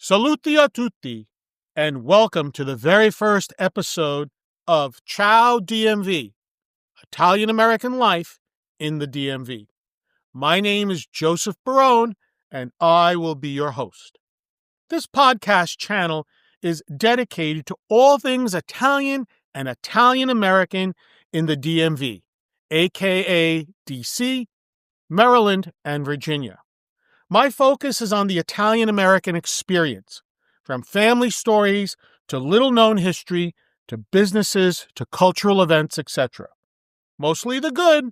Saluti a tutti, and welcome to the very first episode of CIAO DMV, Italian American Life in the DMV. My name is Joseph Barone, and I will be your host. This podcast channel is dedicated to all things Italian and Italian American in the DMV, aka DC, Maryland, and Virginia. My focus is on the Italian American experience, from family stories to little-known history to businesses to cultural events, etc. Mostly the good,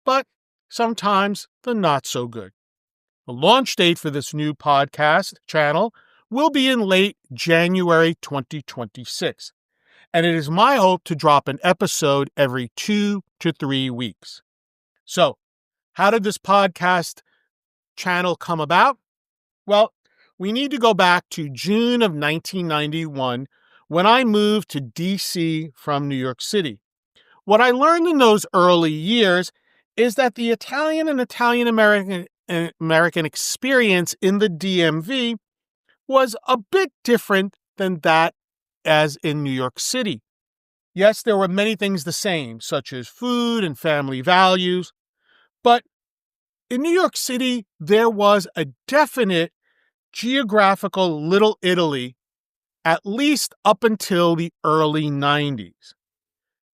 but sometimes the not-so-good. The launch date for this new podcast channel will be in late January 2026, and it is my hope to drop an episode every 2 to 3 weeks. So, how did this podcast channel come about? Well, we need to go back to June of 1991 when I moved to DC from New York City. What I learned in those early years is that the Italian and Italian American experience in the DMV was a bit different than that as in New York City. Yes, there were many things the same, such as food and family values, but in New York City, there was a definite geographical Little Italy, at least up until the early 90s.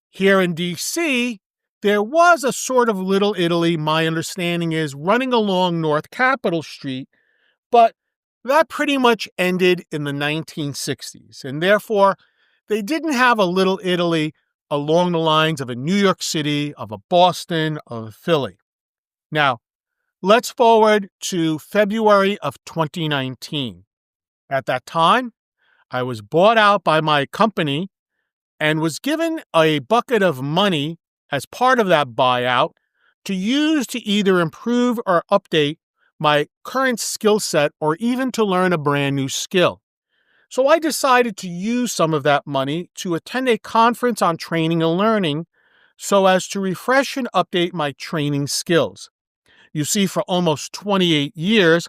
Here in DC, there was a sort of Little Italy, my understanding is, running along North Capitol Street, but that pretty much ended in the 1960s, and therefore, they didn't have a Little Italy along the lines of a New York City, of a Boston, of a Philly. Now, let's forward to February of 2019. At that time, I was bought out by my company and was given a bucket of money as part of that buyout to use to either improve or update my current skill set or even to learn a brand new skill. So I decided to use some of that money to attend a conference on training and learning so as to refresh and update my training skills. You see, for almost 28 years,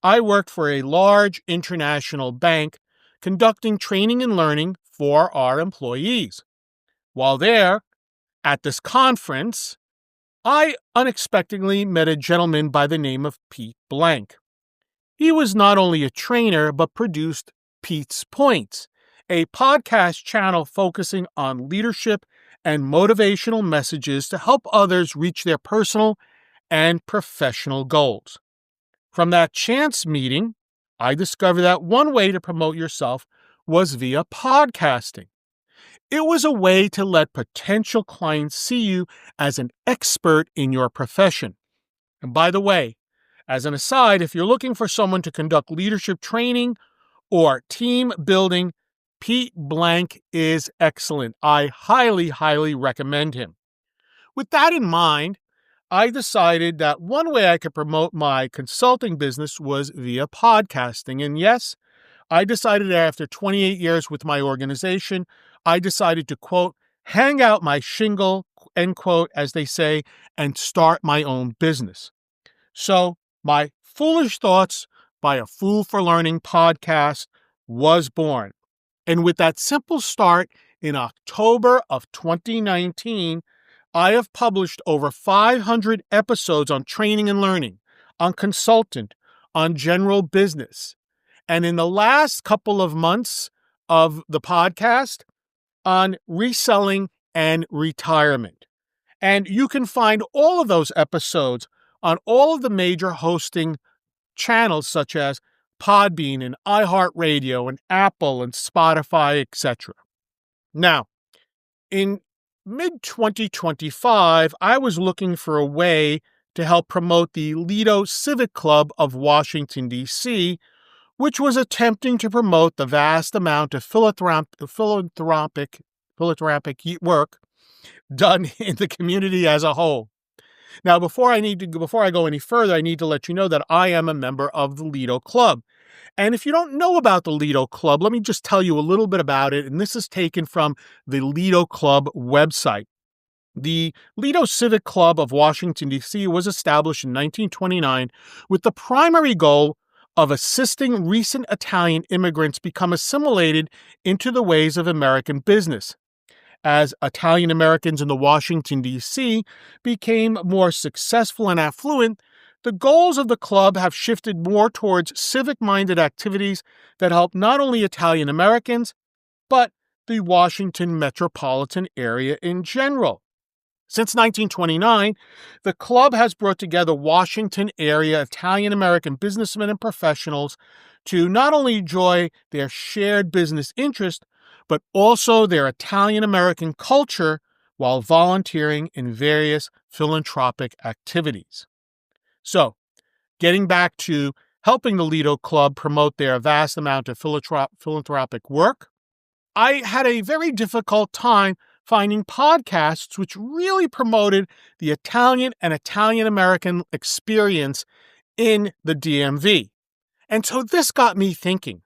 I worked for a large international bank conducting training and learning for our employees. While there, at this conference, I unexpectedly met a gentleman by the name of Pete Blank. He was not only a trainer, but produced Pete's Points, a podcast channel focusing on leadership and motivational messages to help others reach their personal and professional goals. From that chance meeting, I discovered that one way to promote yourself was via podcasting. It was a way to let potential clients see you as an expert in your profession. And by the way, as an aside, if you're looking for someone to conduct leadership training or team building, Pete Blank is excellent. I highly, highly recommend him. With that in mind, I decided that one way I could promote my consulting business was via podcasting. And yes, I decided after 28 years with my organization, I decided to, quote, hang out my shingle, end quote, as they say, and start my own business. So my Foolish Thoughts by a Fool for Learning podcast was born. And with that simple start in October of 2019, I have published over 500 episodes on training and learning, on consultant, on general business, and in the last couple of months of the podcast, on reselling and retirement. And you can find all of those episodes on all of the major hosting channels such as Podbean and iHeartRadio and Apple and Spotify, etc. Now, in mid-2025, I was looking for a way to help promote the Lido Civic Club of Washington, D.C., which was attempting to promote the vast amount of philanthropic work done in the community as a whole. Now, before I go any further, I need to let you know that I am a member of the Lido Club. And if you don't know about the Lido Club, let me just tell you a little bit about it. And this is taken from the Lido Club website. The Lido Civic Club of Washington, D.C. was established in 1929 with the primary goal of assisting recent Italian immigrants become assimilated into the ways of American business. As Italian Americans in the Washington, D.C. became more successful and affluent, the goals of the club have shifted more towards civic-minded activities that help not only Italian Americans, but the Washington metropolitan area in general. Since 1929, the club has brought together Washington area Italian-American businessmen and professionals to not only enjoy their shared business interest, but also their Italian-American culture while volunteering in various philanthropic activities. So, getting back to helping the Lido Club promote their vast amount of philanthropic work, I had a very difficult time finding podcasts which really promoted the Italian and Italian-American experience in the DMV. And so this got me thinking.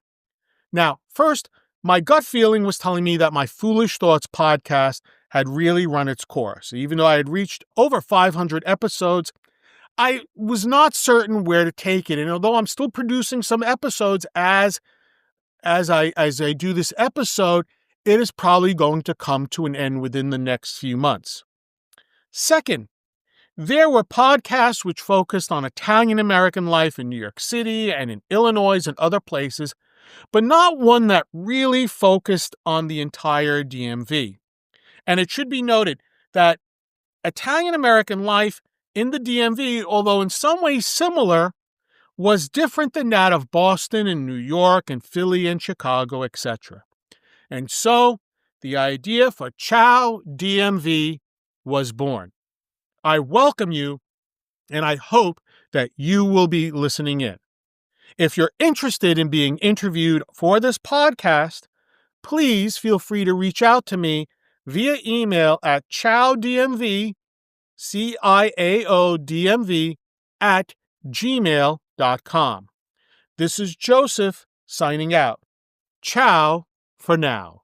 Now, first, my gut feeling was telling me that my Foolish Thoughts podcast had really run its course. Even though I had reached over 500 episodes, I was not certain where to take it. And although I'm still producing some episodes as I do this episode, it is probably going to come to an end within the next few months. Second, there were podcasts which focused on Italian-American life in New York City and in Illinois and other places, but not one that really focused on the entire DMV. And it should be noted that Italian-American life in the DMV, although in some ways similar, was different than that of Boston and New York and Philly and Chicago, etc. And so, the idea for CIAO DMV was born. I welcome you, and I hope that you will be listening in. If you're interested in being interviewed for this podcast, please feel free to reach out to me via email at ciaodmv, CIAODMV, at gmail.com. This is Joseph signing out. Ciao for now.